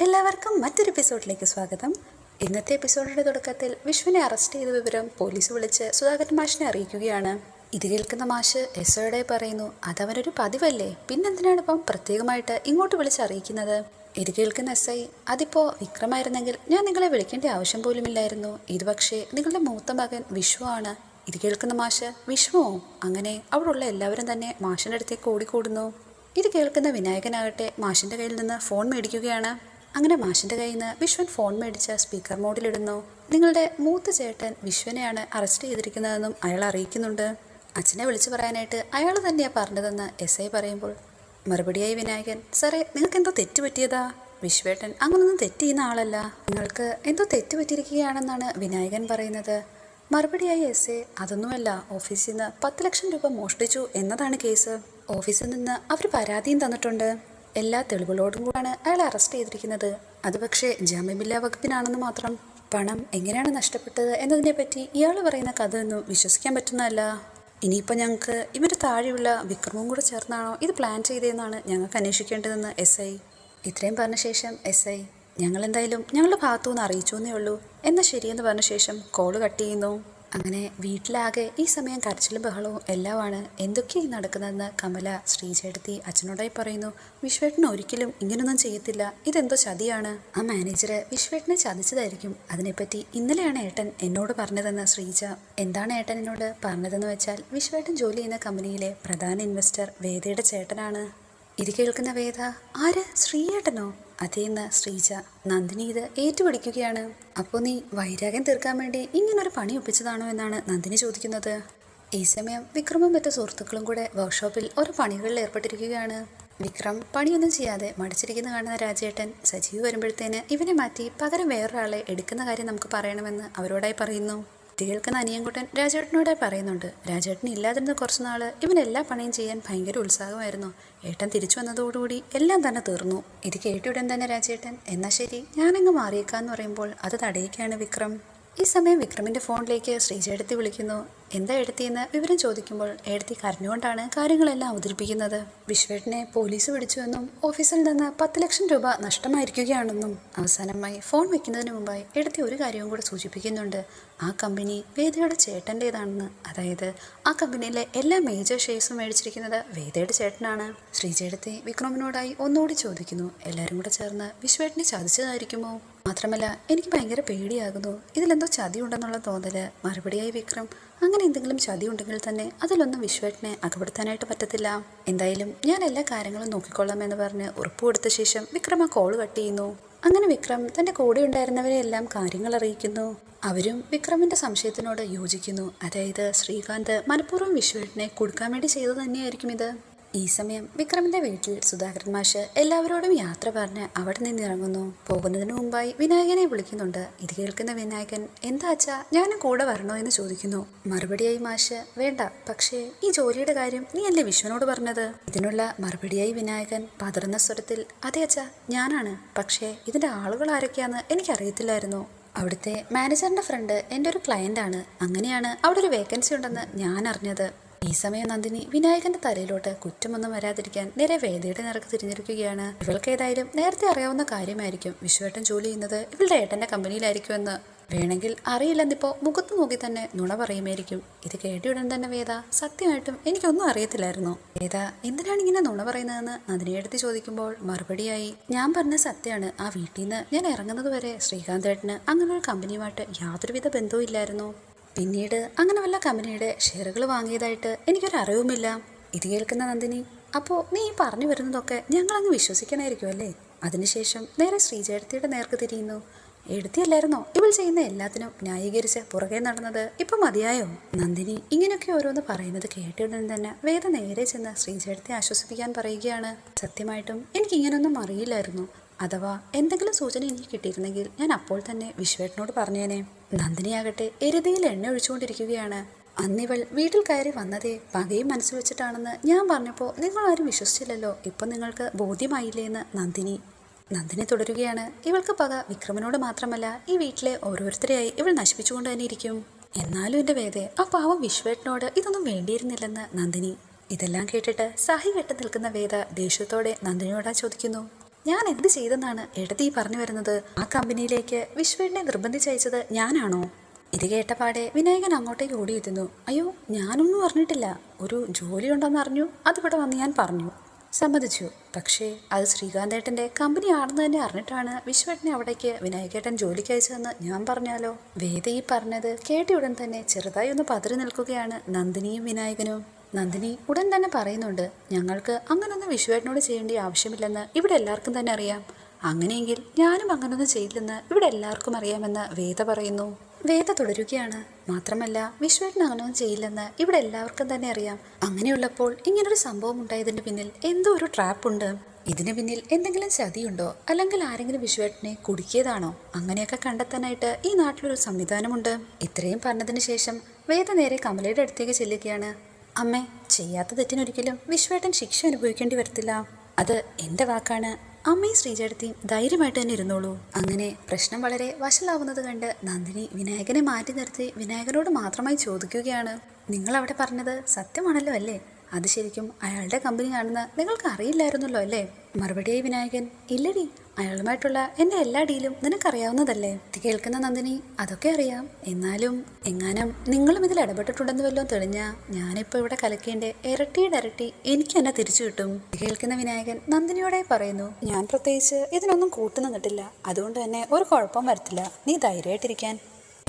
എല്ലാവർക്കും മറ്റൊരു എപ്പിസോഡിലേക്ക് സ്വാഗതം. ഇന്നത്തെ എപ്പിസോഡിന്റെ തുടക്കത്തിൽ വിശ്വനെ അറസ്റ്റ് ചെയ്ത വിവരം പോലീസ് വിളിച്ച് സുധാകരൻ മാഷിനെ അറിയിക്കുകയാണ്. ഇത് കേൾക്കുന്ന മാഷ് എസ്ഐയോടെ പറയുന്നു, അതവനൊരു പതിവല്ലേ, പിന്നെന്തിനാണ് ഇപ്പം പ്രത്യേകമായിട്ട് ഇങ്ങോട്ട് വിളിച്ച് അറിയിക്കുന്നത്. ഇത് കേൾക്കുന്ന എസ്ഐ, അതിപ്പോ വിക്രമായിരുന്നെങ്കിൽ ഞാൻ നിങ്ങളെ വിളിക്കേണ്ട ആവശ്യം പോലുമില്ലായിരുന്നു. ഇത് പക്ഷേ നിങ്ങളുടെ മൂത്ത മകൻ വിശ്വ ആണ്. ഇത് കേൾക്കുന്ന മാഷ്, വിശ്വമോ? അങ്ങനെ അവിടെയുള്ള എല്ലാവരും തന്നെ മാഷിന്റെ അടുത്തേക്ക് ഓടിക്കൂടുന്നു. ഇത് കേൾക്കുന്ന വിനായകനാകട്ടെ മാഷിന്റെ കയ്യിൽ നിന്ന് ഫോൺ മേടിക്കുകയാണ്. അങ്ങനെ മാഷിന്റെ കയ്യിൽ നിന്ന് വിശ്വൻ ഫോൺ മേടിച്ച് സ്പീക്കർ മോഡിലിടുന്നു. നിങ്ങളുടെ മൂത്ത ചേട്ടൻ വിശ്വനെയാണ് അറസ്റ്റ് ചെയ്തിരിക്കുന്നതെന്നും അയാൾ അറിയിക്കുന്നുണ്ട്. അച്ഛനെ വിളിച്ചു പറയാനായിട്ട് അയാൾ തന്നെയാണ് പറഞ്ഞതെന്ന് എസ്ഐ പറയുമ്പോൾ മറുപടിയായി വിനായകൻ, സാറേ നിങ്ങൾക്ക് എന്തോ തെറ്റ് പറ്റിയതാ. വിശ്വേട്ടൻ അങ്ങനൊന്നും തെറ്റ് ചെയ്യുന്ന ആളല്ല, നിങ്ങൾക്ക് എന്തോ തെറ്റ് പറ്റിയിരിക്കുകയാണെന്നാണ് വിനായകൻ പറയുന്നത്. മറുപടിയായി എസ്ഐ, അതൊന്നുമല്ല, ഓഫീസിൽ നിന്ന് 10 ലക്ഷം രൂപ മോഷ്ടിച്ചു എന്നതാണ് കേസ്. ഓഫീസിൽ നിന്ന് അവർ പരാതിയും തന്നിട്ടുണ്ട്. എല്ലാ തെളിവുകളോടും കൂടാണ് അയാൾ അറസ്റ്റ് ചെയ്തിരിക്കുന്നത്. അത് പക്ഷേ ജാമ്യമില്ലാ വകുപ്പിനാണെന്ന് മാത്രം. പണം എങ്ങനെയാണ് നഷ്ടപ്പെട്ടത് എന്നതിനെപ്പറ്റി ഇയാൾ പറയുന്ന കഥയൊന്നും വിശ്വസിക്കാൻ പറ്റുന്നതല്ല. ഇനിയിപ്പോൾ ഞങ്ങൾക്ക് ഇവർ താഴെയുള്ള വിക്രമും കൂടെ ചേർന്നാണോ ഇത് പ്ലാൻ ചെയ്തതെന്നാണ് ഞങ്ങൾക്ക് അന്വേഷിക്കേണ്ടതെന്ന് എസ്ഐ. ഇത്രയും പറഞ്ഞ ശേഷം എസ്ഐ, ഞങ്ങളെന്തായാലും ഞങ്ങളുടെ ഭാഗത്തുനിന്ന് അറിയിച്ചു എന്നേ ഉള്ളൂ, എന്നാൽ ശരിയെന്ന് പറഞ്ഞ ശേഷം കോള് കട്ട് ചെയ്യുന്നു. അങ്ങനെ വീട്ടിലാകെ ഈ സമയം കരച്ചിലും ബഹളവും എല്ലാമാണ്. എന്തൊക്കെയാണ് നടക്കുന്നതെന്ന് കമല ശ്രീചേട്ടത്തി അച്ഛനോടായി പറയുന്നു. വിശ്വേട്ടൻ ഒരിക്കലും ഇങ്ങനൊന്നും ചെയ്യത്തില്ല, ഇതെന്തോ ചതിയാണ്. ആ മാനേജർ വിശ്വേട്ടനെ ചതിച്ചതായിരിക്കും. അതിനെപ്പറ്റി ഇന്നലെയാണ് ഏട്ടൻ എന്നോട് പറഞ്ഞതെന്ന് ശ്രീജ. എന്താണ് ഏട്ടൻ എന്നോട് പറഞ്ഞതെന്ന് വെച്ചാൽ, വിശ്വേട്ടൻ ജോലി ചെയ്യുന്ന കമ്പനിയിലെ പ്രധാന ഇൻവെസ്റ്റർ വേദയുടെ ചേട്ടനാണ്. ഇത് കേൾക്കുന്ന വേദ, ആര്, ശ്രീയേട്ടനോ? അതേന്ന് ശ്രീജ. നന്ദിനി ഇത് ഏറ്റുപിടിക്കുകയാണ്. അപ്പോൾ നീ വൈരാഗ്യം തീർക്കാൻ വേണ്ടി ഇങ്ങനൊരു പണി ഒപ്പിച്ചതാണോ എന്നാണ് നന്ദിനി ചോദിക്കുന്നത്. ഈ സമയം വിക്രമും മറ്റു സുഹൃത്തുക്കളും കൂടെ വർക്ക്ഷോപ്പിൽ ഓരോ പണികളിൽ ഏർപ്പെട്ടിരിക്കുകയാണ്. വിക്രം പണിയൊന്നും ചെയ്യാതെ മടിച്ചിരിക്കുന്ന കാണുന്ന രാജേട്ടൻ സജീവ് വരുമ്പോഴത്തേന് ഇവനെ മാറ്റി പകരം വേറൊരാളെ എടുക്കുന്ന കാര്യം നമുക്ക് പറയണമെന്ന് അവരോടായി പറയുന്നു. കേൾക്കുന്ന അനിയൻകുട്ടൻ രാജേട്ടനോടെ പറയുന്നുണ്ട്, രാജേട്ടൻ ഇല്ലാതിരുന്ന കുറച്ച് നാൾ ഇവൻ എല്ലാ പണിയും ചെയ്യാൻ ഭയങ്കര ഉത്സാഹമായിരുന്നു. ഏട്ടൻ തിരിച്ചു വന്നതോടുകൂടി എല്ലാം തന്നെ തീർന്നു. ഇത് കേട്ടിയുടൻ തന്നെ രാജേട്ടൻ, എന്നാ ശരി ഞാനങ്ങ് മാറിയേക്കാന്ന് പറയുമ്പോൾ അത് തടയിക്കാണ് വിക്രം. ഈ സമയം വിക്രമിന്റെ ഫോണിലേക്ക് ശ്രീജേടത്തി വിളിക്കുന്നു. എന്താ എടുത്തിയെന്ന് വിവരം ചോദിക്കുമ്പോൾ എഴുത്തി കരഞ്ഞുകൊണ്ടാണ് കാര്യങ്ങളെല്ലാം അവതരിപ്പിക്കുന്നത്. വിശ്വേട്ടനെ പോലീസ് പിടിച്ചുവെന്നും ഓഫീസിൽ നിന്ന് 10 ലക്ഷം രൂപ നഷ്ടമായിരിക്കുകയാണെന്നും അവസാനമായി ഫോൺ വെക്കുന്നതിന് മുമ്പായി എടുത്തി ഒരു കാര്യവും കൂടെ സൂചിപ്പിക്കുന്നുണ്ട്. ആ കമ്പനി വേദയുടെ ചേട്ടൻ്റെതാണെന്ന്. അതായത് ആ കമ്പനിയിലെ എല്ലാ മേജർ ഷെയർസും മേടിച്ചിരിക്കുന്നത് വേദയുടെ ചേട്ടനാണ്. ശ്രീജേടത്തി വിക്രമിനോടായി ഒന്നുകൂടി ചോദിക്കുന്നു, എല്ലാവരും കൂടെ ചേർന്ന് വിശ്വേട്ടനെ ചതിച്ചതായിരിക്കുമോ? മാത്രമല്ല എനിക്ക് ഭയങ്കര പേടിയാകുന്നു, ഇതിലെന്തോ ചതി ഉണ്ടെന്നുള്ള തോന്നല്. മറുപടിയായി വിക്രം, അങ്ങനെ എന്തെങ്കിലും ചതി ഉണ്ടെങ്കിൽ തന്നെ അതിലൊന്നും വിശ്വേട്ടനെ അകപ്പെടുത്താനായിട്ട് പറ്റത്തില്ല. എന്തായാലും ഞാൻ എല്ലാ കാര്യങ്ങളും നോക്കിക്കൊള്ളാം എന്ന് പറഞ്ഞ് ഉറപ്പ് കൊടുത്ത ശേഷം വിക്രം ആ കോള് കട്ട് ചെയ്യുന്നു. അങ്ങനെ വിക്രം തൻ്റെ കൂടെ ഉണ്ടായിരുന്നവരെ എല്ലാം കാര്യങ്ങൾ അറിയിക്കുന്നു. അവരും വിക്രമിന്റെ സംശയത്തിനോട് യോജിക്കുന്നു. അതായത് ശ്രീകാന്ത് മനഃപൂർവ്വം വിശ്വേട്ടനെ കൊടുക്കാൻ വേണ്ടി ചെയ്തു തന്നെയായിരിക്കും ഇത്. ഈ സമയം വിക്രമിന്റെ വീട്ടിൽ സുധാകരൻ മാഷ് എല്ലാവരോടും യാത്ര പറഞ്ഞ് അവിടെ നിന്നിറങ്ങുന്നു. പോകുന്നതിന് മുമ്പായി വിനായകനെ വിളിക്കുന്നുണ്ട്. ഇത് കേൾക്കുന്ന വിനായകൻ, എന്താ അച്ഛാ ഞാനും കൂടെ വരണോ എന്ന് ചോദിക്കുന്നു. മറുപടിയായി മാഷ്, വേണ്ട, പക്ഷേ ഈ ജോലിയുടെ കാര്യം നീ അല്ലേ വിശ്വനോട് പറഞ്ഞത്? ഇതിനുള്ള മറുപടിയായി വിനായകൻ പതറുന്ന സ്വരത്തിൽ, അതെ അച്ഛാ ഞാനാണ്, പക്ഷേ ഇതിന്റെ ആളുകൾ ആരൊക്കെയാന്ന് എനിക്കറിയത്തില്ലായിരുന്നു. അവിടുത്തെ മാനേജറിന്റെ ഫ്രണ്ട് എൻ്റെ ഒരു ക്ലയന്റ് ആണ്. അങ്ങനെയാണ് അവിടെ ഒരു വേക്കൻസി ഉണ്ടെന്ന് ഞാൻ അറിഞ്ഞത്. ഈ സമയം നന്ദിനി വിനായകന്റെ തലയിലോട്ട് കുറ്റമൊന്നും വരാതിരിക്കാൻ നേരെ വേദയുടെ നേർക്ക് തിരിഞ്ഞിരിക്കുകയാണ്. ഇവൾക്ക് ഏതായാലും നേരത്തെ അറിയാവുന്ന കാര്യമായിരിക്കും വിശ്വേട്ടൻ ജോലി ചെയ്യുന്നത് ഇവളുടെ ഏട്ടന്റെ കമ്പനിയിലായിരിക്കുമെന്ന്. വേണമെങ്കിൽ അറിയില്ലെന്നിപ്പോ മുഖത്ത് നോക്കി തന്നെ നുണ പറയുമായിരിക്കും. ഇത് കേട്ടിയുടൻ തന്നെ വേദ, സത്യമായിട്ടും എനിക്കൊന്നും അറിയത്തില്ലായിരുന്നു. വേദ എന്തിനാണ് ഇങ്ങനെ നുണ പറയുന്നതെന്ന് നന്ദിനിയെടുത്ത് ചോദിക്കുമ്പോൾ മറുപടിയായി, ഞാൻ പറഞ്ഞ സത്യമാണ്. ആ വീട്ടിൽ നിന്ന് ഞാൻ ഇറങ്ങുന്നത് വരെ ശ്രീകാന്തേട്ടന് അങ്ങനെ ഒരു കമ്പനിയുമായിട്ട് യാതൊരുവിധ ബന്ധവും ഇല്ലായിരുന്നു. പിന്നീട് അങ്ങനെ വല്ല കമ്പനിയുടെ ഷെയറുകൾ വാങ്ങിയതായിട്ട് എനിക്കൊരു അറിവുമില്ല. ഇത് കേൾക്കുന്ന നന്ദിനി, അപ്പോൾ നീ പറഞ്ഞു വരുന്നതൊക്കെ ഞങ്ങളങ്ങ് വിശ്വസിക്കണമായിരിക്കും അല്ലേ? അതിനുശേഷം നേരെ ശ്രീജേടത്തിയുടെ നേർക്ക് തിരിയുന്നു. എഴുത്തിയല്ലായിരുന്നോ ഇവൾ ചെയ്യുന്ന എല്ലാത്തിനും ന്യായീകരിച്ച് പുറകെ നടന്നത്? ഇപ്പൊ മതിയായോ? നന്ദിനി ഇങ്ങനെയൊക്കെ ഓരോന്ന് പറയുന്നത് കേട്ടിടൻ തന്നെ വേദ നേരെ ചെന്ന് ശ്രീജേടത്തെ ആശ്വസിപ്പിക്കാൻ പറയുകയാണ്. സത്യമായിട്ടും എനിക്ക് ഇങ്ങനൊന്നും അറിയില്ലായിരുന്നു. അഥവാ എന്തെങ്കിലും സൂചന എനിക്ക് കിട്ടിയിരുന്നെങ്കിൽ ഞാൻ അപ്പോൾ തന്നെ വിശ്വേട്ടനോട് പറഞ്ഞേനെ. നന്ദിനിയാകട്ടെ എരുതിയിൽ എണ്ണ ഒഴിച്ചുകൊണ്ടിരിക്കുകയാണ്. അന്നിവൾ വീട്ടിൽ കയറി വന്നതേ പകയും മനസ്സിൽ വെച്ചിട്ടാണെന്ന് ഞാൻ പറഞ്ഞപ്പോൾ നിങ്ങളാരും വിശ്വസിച്ചില്ലല്ലോ. ഇപ്പം നിങ്ങൾക്ക് ബോധ്യമായില്ലേ എന്ന് നന്ദിനി തുടരുകയാണ്. ഇവൾക്ക് പക വിക്രമനോട് മാത്രമല്ല ഈ വീട്ടിലെ ഓരോരുത്തരെയായി ഇവൾ നശിപ്പിച്ചുകൊണ്ട് തന്നെ ഇരിക്കും. എന്നാലും എൻ്റെ വേദേ, ആ പാവം വിശ്വേട്ടനോട് ഇതൊന്നും വേണ്ടിയിരുന്നില്ലെന്ന് നന്ദിനി. ഇതെല്ലാം കേട്ടിട്ട് സഹി കെട്ടി നിൽക്കുന്ന വേദ ദേഷ്യത്തോടെ നന്ദിനിയോടാ ചോദിക്കുന്നു, ഞാൻ എന്ത് ചെയ്തെന്നാണ് എടതി പറഞ്ഞു വരുന്നത്? ആ കമ്പനിയിലേക്ക് വിശ്വേട്ടനെ നിർബന്ധിച്ചയച്ചത് ഞാനാണോ? ഇത് കേട്ടപാടെ വിനായകൻ അങ്ങോട്ടേക്ക് ഓടിയെത്തുന്നു. അയ്യോ, ഞാനൊന്നും അറിഞ്ഞിട്ടില്ല. ഒരു ജോലി ഉണ്ടെന്ന് അറിഞ്ഞു, അതിവിടെ വന്ന് ഞാൻ പറഞ്ഞു. സമ്മതിച്ചു. പക്ഷേ അത് ശ്രീകാന്തേട്ടൻ്റെ കമ്പനി ആണെന്ന് തന്നെ അറിഞ്ഞിട്ടാണ് വിശ്വേട്ടനെ അവിടേക്ക് വിനായകേട്ടൻ ജോലിക്ക് അയച്ചതെന്ന് ഞാൻ പറഞ്ഞാലോ? വേദ ഈ പറഞ്ഞത് കേട്ടയുടൻ തന്നെ ചെറുതായി ഒന്ന് പതറി നിൽക്കുകയാണ് നന്ദിനിയും വിനായകനും. നന്ദിനി ഉടൻ തന്നെ പറയുന്നുണ്ട്, ഞങ്ങൾക്ക് അങ്ങനൊന്നും വിശ്വേട്ടനോട് ചെയ്യേണ്ട ആവശ്യമില്ലെന്ന് ഇവിടെ എല്ലാവർക്കും തന്നെ അറിയാം. അങ്ങനെയെങ്കിൽ ഞാനും അങ്ങനൊന്നും ചെയ്യില്ലെന്ന് ഇവിടെ എല്ലാവർക്കും അറിയാമെന്ന് വേദ പറയുന്നു. വേദ തുടരുകയാണ്, മാത്രമല്ല വിശ്വേട്ടൻ അങ്ങനൊന്നും ചെയ്യില്ലെന്ന് ഇവിടെ എല്ലാവർക്കും തന്നെ അറിയാം. അങ്ങനെയുള്ളപ്പോൾ ഇങ്ങനൊരു സംഭവം ഉണ്ടായതിന് പിന്നിൽ എന്തോ ഒരു ട്രാപ്പുണ്ട്. ഇതിന് പിന്നിൽ എന്തെങ്കിലും ചതിയുണ്ടോ, അല്ലെങ്കിൽ ആരെങ്കിലും വിശ്വേട്ടനെ കുടുക്കിയതാണോ? അങ്ങനെയൊക്കെ കണ്ടെത്താനായിട്ട് ഈ നാട്ടിലൊരു സംവിധാനമുണ്ട്. ഇത്രയും പറഞ്ഞതിന് ശേഷം വേദ നേരെ കമലയുടെ അടുത്തേക്ക് ചെല്ലുകയാണ്. അമ്മേ, ചെയ്യാത്ത തെറ്റിനൊരിക്കലും വിശ്വേട്ടൻ ശിക്ഷ അനുഭവിക്കേണ്ടി വരത്തില്ല. അത് എൻ്റെ വാക്കാണ്. അമ്മയും ശ്രീജേടത്തിയും ധൈര്യമായിട്ട് തന്നെ ഇരുന്നോളൂ. അങ്ങനെ പ്രശ്നം വളരെ വഷളാവുന്നത് കണ്ട് നന്ദിനി വിനായകനെ മാറ്റി നിർത്തി വിനായകനോട് മാത്രമായി ചോദിക്കുകയാണ്, നിങ്ങൾ അവിടെ പറഞ്ഞത് സത്യമാണല്ലോ അല്ലേ? അത് ശരിക്കും അയാളുടെ കമ്പനിയാണെന്ന് നിങ്ങൾക്ക് അറിയില്ലായിരുന്നല്ലോ അല്ലേ? മറുപടിയായി വിനായകൻ, ഇല്ലടി, അയാളുമായിട്ടുള്ള എൻ്റെ എല്ലാ ഡീലും നിനക്കറിയാവുന്നതല്ലേ? ഇത് കേൾക്കുന്ന നന്ദിനി, അതൊക്കെ അറിയാം. എന്നാലും എങ്ങാനും നിങ്ങളും ഇതിൽ ഇടപെട്ടിട്ടുണ്ടെന്ന് വല്ലതും തെളിഞ്ഞാൽ ഞാനിപ്പോൾ ഇവിടെ കലക്കേണ്ട ഇരട്ടി എനിക്ക് തന്നെ തിരിച്ചു കിട്ടും. ഇത് കേൾക്കുന്ന വിനായകൻ നന്ദിനിയോടെ പറയുന്നു, ഞാൻ പ്രത്യേകിച്ച് ഇതിനൊന്നും കൂട്ടുനിന്നിട്ടില്ല. അതുകൊണ്ട് തന്നെ ഒരു കുഴപ്പം വരത്തില്ല. നീ ധൈര്യമായിട്ടിരിക്കാൻ.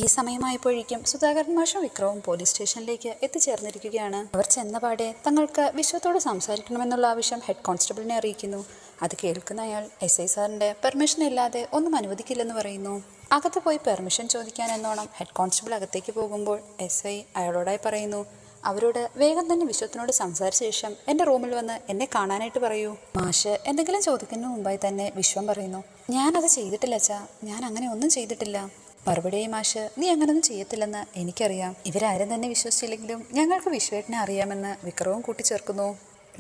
ഈ സമയമായപ്പോഴേക്കും സുധാകരൻ മാഷും വിക്രവും പോലീസ് സ്റ്റേഷനിലേക്ക് എത്തിച്ചേർന്നിരിക്കുകയാണ്. അവർ ചെന്നപാടെ തങ്ങൾക്ക് വിശ്വത്തോട് സംസാരിക്കണമെന്നുള്ള ആവശ്യം ഹെഡ് കോൺസ്റ്റബിളിനെ അറിയിക്കുന്നു. അത് കേൾക്കുന്ന അയാൾ SI സാറിൻ്റെ പെർമിഷൻ ഇല്ലാതെ ഒന്നും അനുവദിക്കില്ലെന്ന് പറയുന്നു. അകത്ത് പോയി പെർമിഷൻ ചോദിക്കാൻ എന്നോണം ഹെഡ് കോൺസ്റ്റബിൾ അകത്തേക്ക് പോകുമ്പോൾ SI അയാളോടായി പറയുന്നു, അവരോട് വേഗം തന്നെ വിശ്വത്തിനോട് സംസാരിച്ച ശേഷം എൻ്റെ റൂമിൽ വന്ന് എന്നെ കാണാനായിട്ട് പറയൂ. മാഷ് എന്തെങ്കിലും ചോദിക്കുന്നതിന് മുമ്പായി തന്നെ വിശ്വം പറയുന്നു, ഞാനത് ചെയ്തിട്ടില്ല അച്ഛാ, ഞാൻ അങ്ങനെ ഒന്നും ചെയ്തിട്ടില്ല. മറുപടിയായി മാഷ്, നീ അങ്ങനൊന്നും ചെയ്യത്തില്ലെന്ന് എനിക്കറിയാം. ഇവരാരും തന്നെ വിശ്വസിച്ചില്ലെങ്കിലും ഞങ്ങൾക്ക് വിശ്വേട്ടനെ അറിയാമെന്ന് വിക്രവും കൂട്ടിച്ചേർക്കുന്നു.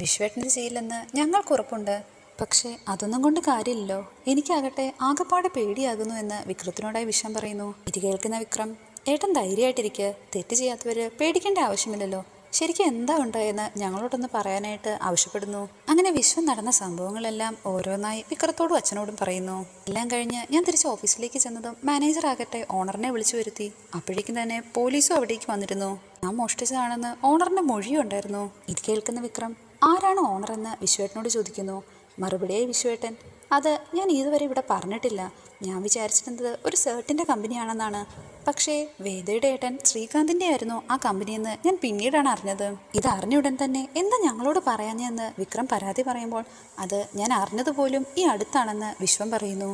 വിശ്വേട്ടനെ ചെയ്യില്ലെന്ന് ഞങ്ങൾക്ക് ഉറപ്പുണ്ട്. പക്ഷേ അതൊന്നും കൊണ്ട് കാര്യമില്ലല്ലോ. എനിക്കാകട്ടെ ആകപ്പാടെ പേടിയാകുന്നു എന്ന് വിക്രത്തിനോടായി വിശ്വം പറയുന്നു. ഇത് കേൾക്കുന്ന വിക്രം, ഏട്ടൻ ധൈര്യമായിട്ടിരിക്കുക. തെറ്റ് ചെയ്യാത്തവര് പേടിക്കേണ്ട ആവശ്യമില്ലല്ലോ. ശരിക്കും എന്താ ഉണ്ടായെന്ന് ഞങ്ങളോടൊന്ന് പറയാനായിട്ട് ആവശ്യപ്പെടുന്നു. അങ്ങനെ വിശ്വം നടന്ന സംഭവങ്ങളെല്ലാം ഓരോന്നായി വിക്രത്തോടും അച്ഛനോടും പറയുന്നു. എല്ലാം കഴിഞ്ഞ് ഞാൻ തിരിച്ച് ഓഫീസിലേക്ക് ചെന്നതും മാനേജർ ആകട്ടെ ഓണറിനെ വിളിച്ചു വരുത്തി. അപ്പോഴേക്കും തന്നെ പോലീസും അവിടേക്ക് വന്നിരുന്നു. ഞാൻ മോഷ്ടിച്ചതാണെന്ന് ഓണറിന്റെ മൊഴിയുണ്ടായിരുന്നു. ഇത് കേൾക്കുന്ന വിക്രം, ആരാണ് ഓണറെന്ന് വിശ്വേട്ടനോട് ചോദിക്കുന്നു. മറുപടിയായി വിശ്വേട്ടൻ, അത് ഞാൻ ഇതുവരെ ഇവിടെ പറഞ്ഞിട്ടില്ല. ഞാൻ വിചാരിച്ചിരുന്നത് ഒരു സേർട്ടിൻ്റെ കമ്പനിയാണെന്നാണ്. പക്ഷേ വേദയുടെ ഏട്ടൻ ശ്രീകാന്തിൻ്റെ ആയിരുന്നു ആ കമ്പനിയെന്ന് ഞാൻ പിന്നീടാണ് അറിഞ്ഞത്. ഇത് അറിഞ്ഞുടൻ തന്നെ എന്താ ഞങ്ങളോട് പറയാഞ്ഞെന്ന് വിക്രം പരാതി പറയുമ്പോൾ, അത് ഞാൻ അറിഞ്ഞതുപോലും ഈ അടുത്താണെന്ന് വിശ്വം പറയുന്നു.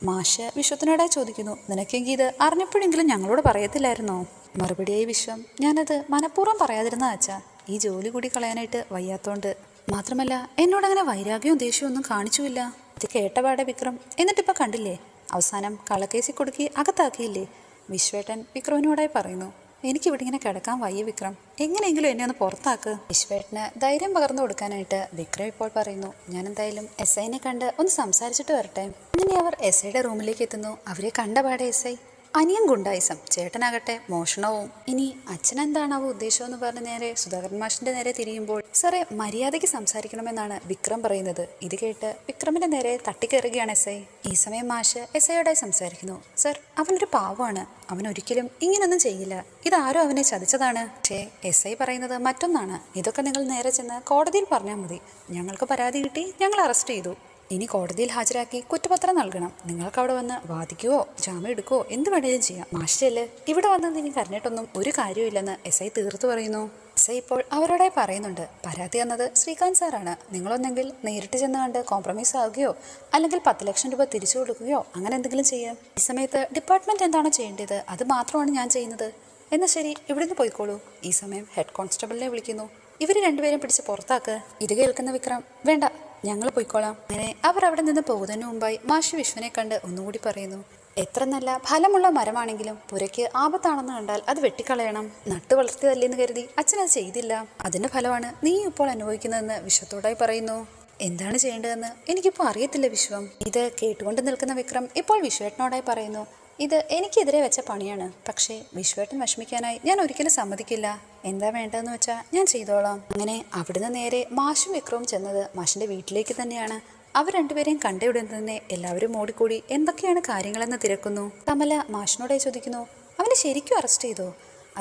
മാഷ് വിശ്വത്തിനോടായി ചോദിക്കുന്നു, നിനക്കെങ്കിൽ ഇത് അറിഞ്ഞപ്പോഴെങ്കിലും ഞങ്ങളോട് പറയത്തില്ലായിരുന്നോ? മറുപടിയായി വിശ്വം, ഞാനത് മനഃപൂർവ്വം പറയാതിരുന്ന അച്ഛാ, ഈ ജോലി കൂടി കളയാനായിട്ട് വയ്യാത്തോണ്ട്. മാത്രമല്ല എന്നോടങ്ങനെ വൈരാഗ്യവും ദേഷ്യവും ഒന്നും കാണിച്ചുമില്ല. ഇത് കേട്ടപാടെ വിക്രം, എന്നിട്ടിപ്പോൾ കണ്ടില്ലേ, അവസാനം കള്ളക്കേസിൽ കൊടുക്കി അകത്താക്കിയില്ലേ? വിശ്വേട്ടൻ വിക്രമിനോടായി പറയുന്നു, എനിക്കിവിടെ ഇങ്ങനെ കിടക്കാൻ വയ്യ വിക്രം, എങ്ങനെയെങ്കിലും എന്നെ ഒന്ന് പുറത്താക്ക്. വിശ്വേട്ടന് ധൈര്യം പകർന്നു കൊടുക്കാനായിട്ട് വിക്രം ഇപ്പോൾ പറയുന്നു, ഞാൻ എന്തായാലും SIനെ കണ്ട് ഒന്ന് സംസാരിച്ചിട്ട് വരട്ടെ. അങ്ങനെ അവർ SIയുടെ റൂമിലേക്ക് എത്തുന്നു. അവരെ കണ്ടപാടെ SI, അനിയൻ ഗുണ്ടായിസം, ചേട്ടനാകട്ടെ മോഷണവും. ഇനി അച്ഛനെന്താണാവോ ഉദ്ദേശമെന്ന് പറഞ്ഞ് നേരെ സുധാകരൻ മാഷിന്റെ നേരെ തിരിയുമ്പോൾ, സാറേ മര്യാദയ്ക്ക് സംസാരിക്കണമെന്നാണ് വിക്രം പറയുന്നത്. ഇത് കേട്ട് വിക്രമിന്റെ നേരെ തട്ടിക്കയറുകയാണ് SI. ഈ സമയം മാഷ് SIയോടായി സംസാരിക്കുന്നു, സർ അവനൊരു പാവമാണ്, അവനൊരിക്കലും ഇങ്ങനൊന്നും ചെയ്യില്ല, ഇതാരോ അവനെ ചതിച്ചതാണ്. പക്ഷേ SI പറയുന്നത് മറ്റൊന്നാണ്. ഇതൊക്കെ നിങ്ങൾ നേരെ ചെന്ന് കോടതിയിൽ പറഞ്ഞാൽ മതി. ഞങ്ങൾക്ക് പരാതി കിട്ടി, ഞങ്ങൾ അറസ്റ്റ് ചെയ്തു. ഇനി കോടതിയിൽ ഹാജരാക്കി കുറ്റപത്രം നൽകണം. നിങ്ങൾക്ക് അവിടെ വന്ന് വാദിക്കുകയോ ജാമ്യം എടുക്കുകയോ എന്ത് വേണേലും ചെയ്യാം. മാഷല്ലേ ഇവിടെ വന്നത് ഇനി കരഞ്ഞിട്ടൊന്നും ഒരു കാര്യമില്ലെന്ന് SI തീർത്തു പറയുന്നു. SI ഇപ്പോൾ അവരോടായി പറയുന്നുണ്ട്, പരാതി തന്നത് ശ്രീകാന്ത് സാറാണ്. നിങ്ങളൊന്നെങ്കിൽ നേരിട്ട് ചെന്ന് കണ്ട് കോംപ്രമൈസ് ആവുകയോ അല്ലെങ്കിൽ 10 ലക്ഷം രൂപ തിരിച്ചു കൊടുക്കുകയോ അങ്ങനെ എന്തെങ്കിലും ചെയ്യാം. ഈ സമയത്ത് ഡിപ്പാർട്ട്മെന്റ് എന്താണോ ചെയ്യേണ്ടത് അത് മാത്രമാണ് ഞാൻ ചെയ്യുന്നത്. എന്നാൽ ശരി, ഇവിടുന്ന് പോയിക്കോളൂ. ഈ സമയം ഹെഡ് കോൺസ്റ്റബിളിനെ വിളിക്കുന്നു. ഇവർ രണ്ടുപേരും പിടിച്ച് പുറത്താക്ക്. ഇത് കേൾക്കുന്ന വിക്രം, വേണ്ട, ഞങ്ങൾ പോയിക്കോളാം. അങ്ങനെ അവർ അവിടെ നിന്ന് പോകുന്നതിന് മുമ്പായി മാഷി വിശ്വനെ കണ്ട് ഒന്നുകൂടി പറയുന്നു, എത്ര നല്ല ഫലമുള്ള മരമാണെങ്കിലും പുരയ്ക്ക് ആപത്താണെന്ന് കണ്ടാൽ അത് വെട്ടിക്കളയണം. നട്ടു വളർത്തിയതല്ലേന്ന് കരുതി അച്ഛനത് ചെയ്തില്ല. അതിന്റെ ഫലമാണ് നീ ഇപ്പോൾ അനുഭവിക്കുന്നതെന്ന് വിശ്വത്തോടായി പറയുന്നു. എന്താണ് ചെയ്യേണ്ടതെന്ന് എനിക്കിപ്പോൾ അറിയത്തില്ല വിശ്വം. ഇത് കേട്ടുകൊണ്ട് നിൽക്കുന്ന വിക്രം ഇപ്പോൾ വിശ്വേട്ടനോടായി പറയുന്നു, ഇത് എനിക്കെതിരെ വെച്ച പണിയാണ്. പക്ഷേ വിശ്വേട്ടൻ വിഷമിക്കാനായി ഞാൻ ഒരിക്കലും സമ്മതിക്കില്ല. എന്താ വേണ്ടതെന്ന് വെച്ചാൽ ഞാൻ ചെയ്തോളാം. അങ്ങനെ അവിടുന്ന് നേരെ മാഷും വിക്രവും ചെന്നത് മാഷിന്റെ വീട്ടിലേക്ക് തന്നെയാണ്. അവർ രണ്ടുപേരെയും കണ്ടയുടൻ തന്നെ എല്ലാവരും ഓടിക്കൂടി എന്തൊക്കെയാണ് കാര്യങ്ങളെന്ന് തിരക്കുന്നു. കമല മാഷിനോടെ ചോദിക്കുന്നു, അവനെ ശരിക്കും അറസ്റ്റ് ചെയ്തോ?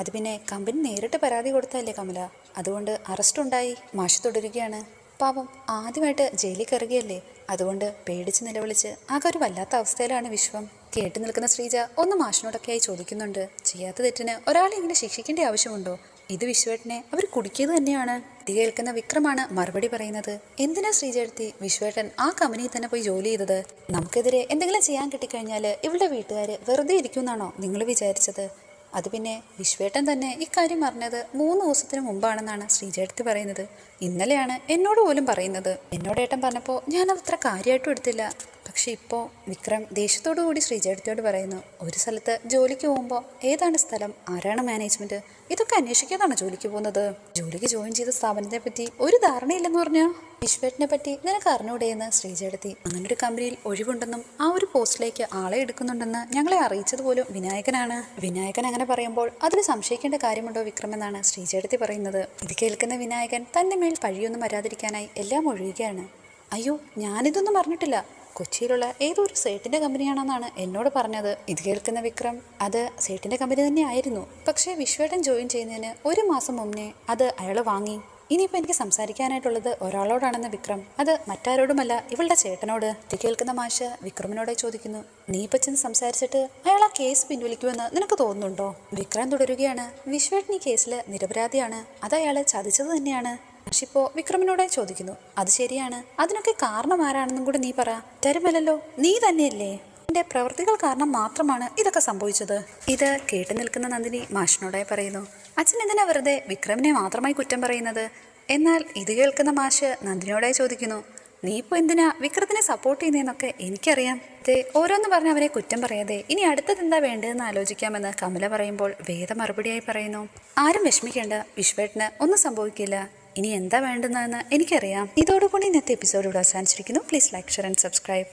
അത് പിന്നെ കമ്പനി നേരിട്ട് പരാതി കൊടുത്തല്ലേ കമല, അതുകൊണ്ട് അറസ്റ്റ് ഉണ്ടായി. മാഷ് തുടരുകയാണ്. പാവം ആദ്യമായിട്ട് ജയിലിൽ കയറുകയല്ലേ, അതുകൊണ്ട് പേടിച്ച് നിലവിളിച്ച് ആകെ ഒരു വല്ലാത്ത അവസ്ഥയിലാണ് വിശ്വം. കേട്ടു നിൽക്കുന്ന ശ്രീജ ഒന്ന് മാഷിനോടൊക്കെയായി ചോദിക്കുന്നുണ്ട്, ചെയ്യാത്ത തെറ്റിന് ഒരാളെ ഇങ്ങനെ ശിക്ഷിക്കേണ്ട ആവശ്യമുണ്ടോ? ഇത് വിശ്വേട്ടനെ അവർ കുടിക്കിയത് തന്നെയാണ്. ഇത് കേൾക്കുന്ന വിക്രമാണ് മറുപടി പറയുന്നത്. എന്തിനാ ശ്രീജയെടുത്തി വിശ്വേട്ടൻ ആ കമ്പനിയിൽ തന്നെ പോയി ജോലി ചെയ്തത്? നമുക്കെതിരെ എന്തെങ്കിലും ചെയ്യാൻ കിട്ടിക്കഴിഞ്ഞാൽ ഇവളുടെ വീട്ടുകാർ വെറുതെ ഇരിക്കുമെന്നാണോ നിങ്ങൾ വിചാരിച്ചത്? അത് പിന്നെ വിശ്വേട്ടൻ തന്നെ ഇക്കാര്യം അറിഞ്ഞത് 3 ദിവസത്തിന് മുമ്പാണെന്നാണ് ശ്രീജയെടുത്തി പറയുന്നത്. ഇന്നലെയാണ് എന്നോട് പോലും പറയുന്നത്. എന്നോട് ഏട്ടൻ പറഞ്ഞപ്പോൾ ഞാൻ അത്ര കാര്യമായിട്ടും എടുത്തില്ല. പക്ഷെ ഇപ്പോൾ വിക്രം ദേഷ്യത്തോടു കൂടി ശ്രീജയെടുത്തിയോട് പറയുന്നു, ഒരു സ്ഥലത്ത് ജോലിക്ക് പോകുമ്പോൾ ഏതാണ് സ്ഥലം, ആരാണ് മാനേജ്മെന്റ്, ഇതൊക്കെ അന്വേഷിക്കാതാണ് ജോലിക്ക് പോകുന്നത്. ജോലിക്ക് ജോയിൻ ചെയ്ത സ്ഥാപനത്തെ പറ്റി ഒരു ധാരണയില്ലെന്ന് പറഞ്ഞാൽ വിശ്വേട്ടനെ പറ്റി നിനക്ക് അറിഞ്ഞൂടെയെന്ന് ശ്രീജയെടുത്തി. അങ്ങനൊരു കമ്പനിയിൽ ഒഴിവുണ്ടെന്നും ആ ഒരു പോസ്റ്റിലേക്ക് ആളെ എടുക്കുന്നുണ്ടെന്ന് ഞങ്ങളെ അറിയിച്ചത് പോലും വിനായകനാണ്. വിനായകൻ അങ്ങനെ പറയുമ്പോൾ അതിൽ സംശയിക്കേണ്ട കാര്യമുണ്ടോ വിക്രം എന്നാണ് ശ്രീജയെടുത്തി പറയുന്നത്. ഇത് കേൾക്കുന്ന വിനായകൻ തന്റെ മേൽ പഴിയൊന്നും വരാതിരിക്കാനായി എല്ലാം ഒഴിയുകയാണ്. അയ്യോ, ഞാനിതൊന്നും പറഞ്ഞിട്ടില്ല, കൊച്ചിയിലുള്ള ഏതോ ഒരു സേട്ടിന്റെ കമ്പനിയാണെന്നാണ് എന്നോട് പറഞ്ഞത്. ഇത് കേൾക്കുന്ന വിക്രം, അത് സേട്ടിന്റെ കമ്പനി തന്നെ ആയിരുന്നു, പക്ഷേ വിശ്വേട്ടൻ ജോയിൻ ചെയ്യുന്നതിന് 1 മാസം മുന്നേ അത് അയാൾ വാങ്ങി. ഇനിയിപ്പോൾ എനിക്ക് സംസാരിക്കാനായിട്ടുള്ളത് ഒരാളോടാണെന്ന് വിക്രം, അത് മറ്റാരോടുമല്ല, ഇവളുടെ ചേട്ടനോട്. ഇത് കേൾക്കുന്ന മാഷ് വിക്രമിനോടെ ചോദിക്കുന്നു, നീ ഇപ്പം ചെന്ന് സംസാരിച്ചിട്ട് അയാൾ ആ കേസ് പിൻവലിക്കുമെന്ന് നിനക്ക് തോന്നുന്നുണ്ടോ? വിക്രം തുടരുകയാണ്, വിശ്വേട്ടൻ ഈ കേസിൽ നിരപരാധിയാണ്, അത് അയാൾ ചതിച്ചത് തന്നെയാണ്. മാഷിപ്പോ വിക്രമിനോടെ ചോദിക്കുന്നു, അത് ശരിയാണ്, അതിനൊക്കെ കാരണം ആരാണെന്നും കൂടെ നീ പറ. തരുമല്ലോ, നീ തന്നെയല്ലേ, എന്റെ പ്രവൃത്തികൾ കാരണം മാത്രമാണ് ഇതൊക്കെ സംഭവിച്ചത്. ഇത് കേട്ടു നിൽക്കുന്ന നന്ദിനി മാഷിനോടായി പറയുന്നു, അച്ഛൻ എന്തിനാ വെറുതെ വിക്രമിനെ മാത്രമായി കുറ്റം പറയുന്നത്? എന്നാൽ ഇത് കേൾക്കുന്ന മാഷ് നന്ദിനിയോടായി ചോദിക്കുന്നു, നീ ഇപ്പോൾ എന്തിനാ വിക്രത്തിനെ സപ്പോർട്ട് ചെയ്യുന്നതെന്നൊക്കെ എനിക്കറിയാം. ഓരോന്ന് പറഞ്ഞ് അവരെ കുറ്റം പറയാതെ ഇനി അടുത്തത് എന്താ വേണ്ടതെന്ന് ആലോചിക്കാമെന്ന് കമല പറയുമ്പോൾ വേദ മറുപടിയായി പറയുന്നു, ആരും വിഷമിക്കേണ്ട, വിശ്വേട്ടന് ഒന്നും സംഭവിക്കില്ല, ഇനി എന്താ വേണ്ടുന്നതെന്ന് എനിക്കറിയാം. ഇതോടുകൂടി ഇന്നത്തെ എപ്പിസോഡ് ഇവിടെ അവസാനിച്ചിരിക്കുന്നു. Please like, share and subscribe.